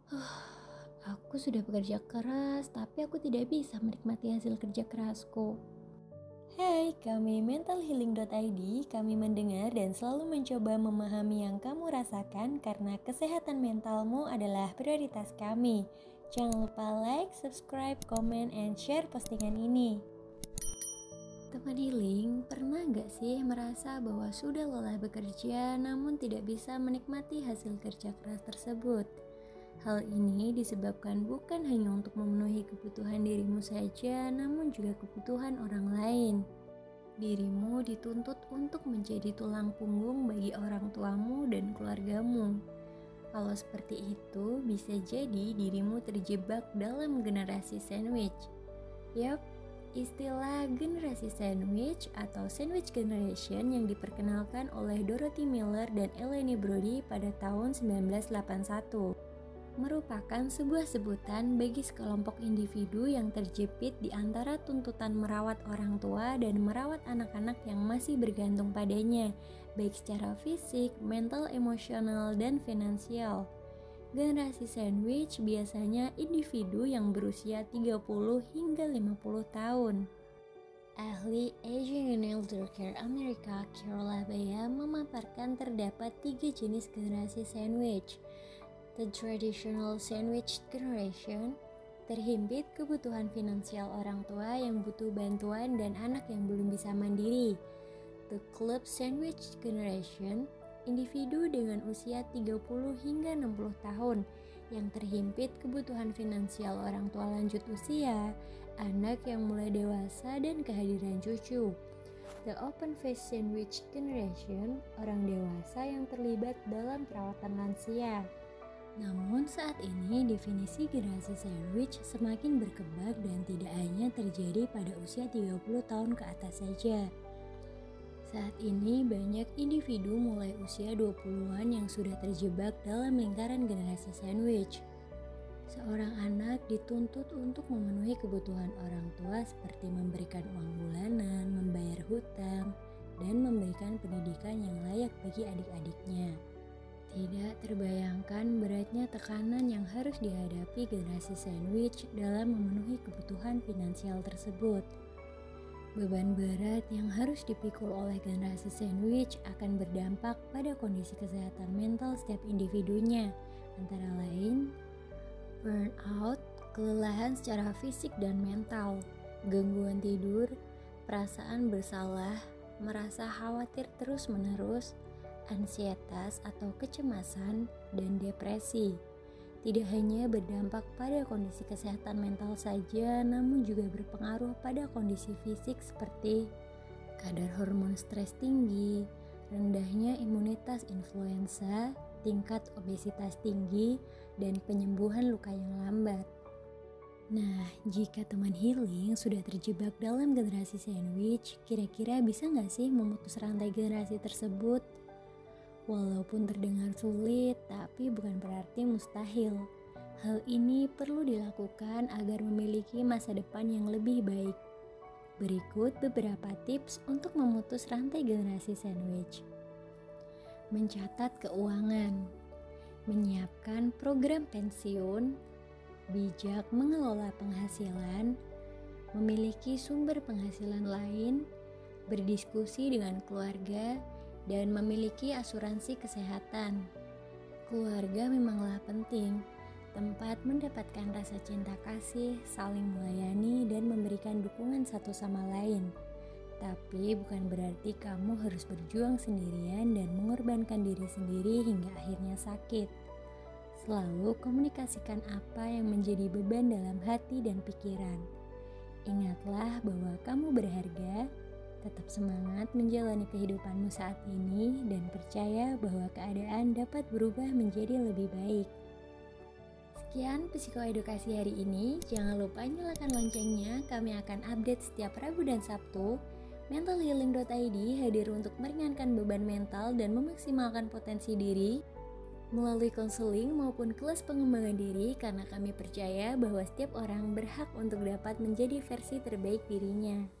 Aku sudah bekerja keras, tapi aku tidak bisa menikmati hasil kerja kerasku. Hai, kami mentalhealing.id, kami mendengar dan selalu mencoba memahami yang kamu rasakan karena kesehatan mentalmu adalah prioritas kami. Jangan lupa like, subscribe, comment, and share postingan ini. Teman healing, pernah gak sih merasa bahwa sudah lelah bekerja namun tidak bisa menikmati hasil kerja keras tersebut? Hal ini disebabkan bukan hanya untuk memenuhi kebutuhan dirimu saja, namun juga kebutuhan orang lain. Dirimu dituntut untuk menjadi tulang punggung bagi orang tuamu dan keluargamu. Kalau seperti itu, bisa jadi dirimu terjebak dalam generasi sandwich. Yap, istilah generasi sandwich atau sandwich generation yang diperkenalkan oleh Dorothy Miller dan Eleni Brody pada tahun 1981 merupakan sebuah sebutan bagi sekelompok individu yang terjepit di antara tuntutan merawat orang tua dan merawat anak-anak yang masih bergantung padanya, baik secara fisik, mental, emosional, dan finansial. Generasi sandwich biasanya individu yang berusia 30 hingga 50 tahun. Ahli Aging and Elder Care Amerika, Carol Abaya, memaparkan terdapat 3 jenis generasi sandwich. The traditional sandwich generation terhimpit kebutuhan finansial orang tua yang butuh bantuan dan anak yang belum bisa mandiri. The club sandwich generation, individu dengan usia 30 hingga 60 tahun yang terhimpit kebutuhan finansial orang tua lanjut usia, anak yang mulai dewasa dan kehadiran cucu. The open face sandwich generation, orang dewasa yang terlibat dalam perawatan lansia. Namun saat ini definisi generasi sandwich semakin berkembang dan tidak hanya terjadi pada usia 30 tahun ke atas saja. Saat ini banyak individu mulai usia 20-an yang sudah terjebak dalam lingkaran generasi sandwich. Seorang anak dituntut untuk memenuhi kebutuhan orang tua seperti memberikan uang bulanan, membayar hutang, dan memberikan pendidikan yang layak bagi adik-adiknya. Tidak terbayangkan beratnya tekanan yang harus dihadapi generasi sandwich dalam memenuhi kebutuhan finansial tersebut. Beban berat yang harus dipikul oleh generasi sandwich akan berdampak pada kondisi kesehatan mental setiap individunya, antara lain burnout, kelelahan secara fisik dan mental, gangguan tidur, perasaan bersalah, merasa khawatir terus-menerus, ansietas atau kecemasan, dan depresi. Tidak hanya berdampak pada kondisi kesehatan mental saja, namun juga berpengaruh pada kondisi fisik seperti kadar hormon stres tinggi, rendahnya imunitas influenza, tingkat obesitas tinggi, dan penyembuhan luka yang lambat. Nah, jika teman healing sudah terjebak dalam generasi sandwich, kira-kira bisa nggak sih memutus rantai generasi tersebut? Walaupun terdengar sulit, tapi bukan berarti mustahil. Hal ini perlu dilakukan agar memiliki masa depan yang lebih baik. Berikut beberapa tips untuk memutus rantai generasi sandwich. Mencatat keuangan, menyiapkan program pensiun, bijak mengelola penghasilan, memiliki sumber penghasilan lain, berdiskusi dengan keluarga, dan memiliki asuransi kesehatan. Keluarga memanglah penting, tempat mendapatkan rasa cinta kasih, saling melayani, dan memberikan dukungan satu sama lain. Tapi bukan berarti kamu harus berjuang sendirian dan mengorbankan diri sendiri hingga akhirnya sakit. Selalu komunikasikan apa yang menjadi beban dalam hati dan pikiran. Ingatlah bahwa kamu berharga. Tetap semangat menjalani kehidupanmu saat ini dan percaya bahwa keadaan dapat berubah menjadi lebih baik. Sekian psikoedukasi hari ini. Jangan lupa nyalakan loncengnya. Kami akan update setiap Rabu dan Sabtu. Mentalhealing.id hadir untuk meringankan beban mental dan memaksimalkan potensi diri melalui konseling maupun kelas pengembangan diri, karena kami percaya bahwa setiap orang berhak untuk dapat menjadi versi terbaik dirinya.